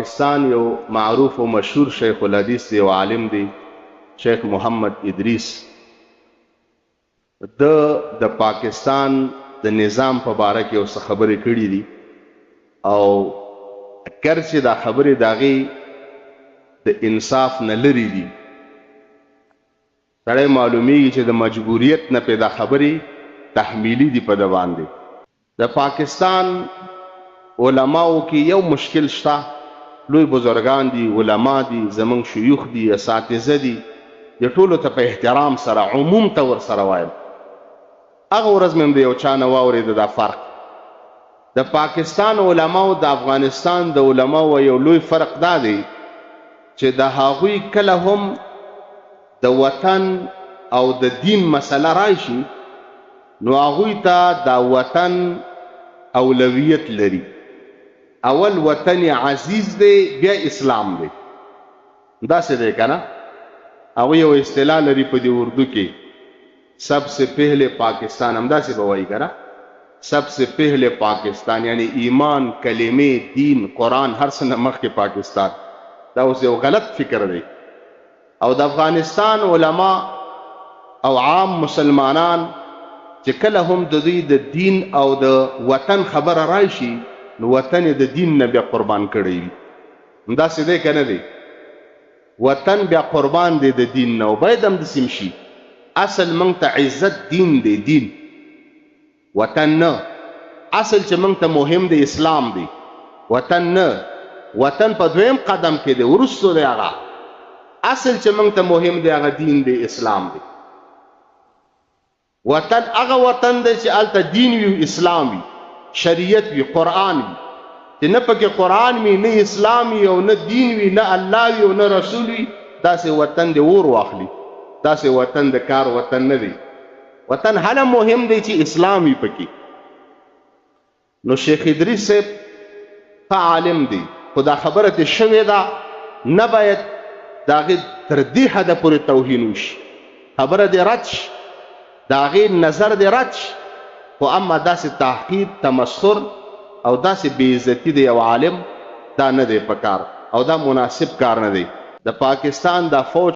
پاکستان یو معروف و مشهور شیخ الحدیث دی او عالم دی شیخ محمد ادریس. د پاکستان د نظام په باره کې اوس خبرې کړې دي او کرچې دا خبرې داغي د انصاف نه لري دي. سړی معلومیږي چې د مجبوریت نه پیدا خبرې تحمیلی دي په د باندې. د پاکستان علماو کې یو مشکل شته، لوی بزرگان دي، علما دي، زمونږ شیوخ دي، اساتذه دي، د ټولو ته په احترام سره عموم ته ور سره وایم. هغه ورځ مې د یو چا نه واورېده دا فرق د پاکستان علماو د افغانستان د علماو یو لوی فرق دا دی چې د هغوی کله هم د وطن او د دین مسله راشي نو هغوی ته دا وطن اولویت لري. اول وطن عزیز دی بیا اسلام دی. داسې دی که نه؟ هغوی یو اصطلاح لري په دې اردو کې، سب سے پہلے پاکستان، همداسې به وایي که نه؟ سب سے پہلے پاکستان یعنی ایمان، کلمې، دین، قرآن، هر څه نه مخکې پاکستان. دا اوس یو غلط فکر دی. او د افغانستان علما او عام مسلمانان چې کله هم د دوی د دین او د وطن خبره راشي نو وطن د دین نه بیا قربان کړی وي. همداسې دی که نه دی؟ وطن بیا قربان دی د دین نه، او باید همداسې هم شي. اصل موږ ته عزت دین دی، دین، وطن نه. اصل چې موږ ته مهم دی اسلام دی، وطن نه. وطن په دویم قدم کې دی، وروستو دی هغه. اصل چې موږ ته مهم دی هغه دین دی، اسلام دی. وطن هغه وطن دی چې هلته دین وي، اسلام وي، شریعت وي، قرآن وي. چې نه پکې قرآن وي، نه اسلام وي، او نه دین وي، نه الله وي او نه رسول وي، داسې وطن دی اور واخلي. داسې وطن د کار وطن نه دی. وطن هله مهم دی چې اسلام وي پکې. نو شیخ ادریس صاحب ښه عالم دی، خو دا خبره ترې شوې ده، نه باید د هغې تر دې حده پورې توهین وشي. خبره دې رد شي، د هغې نظر دې رد شي، خو اما داسې تحقیر، تمسخر او داسې بېعزتي د یو عالم دا نه دی په کار، او دا مناسب کار نه دی. د پاکستان دا فوج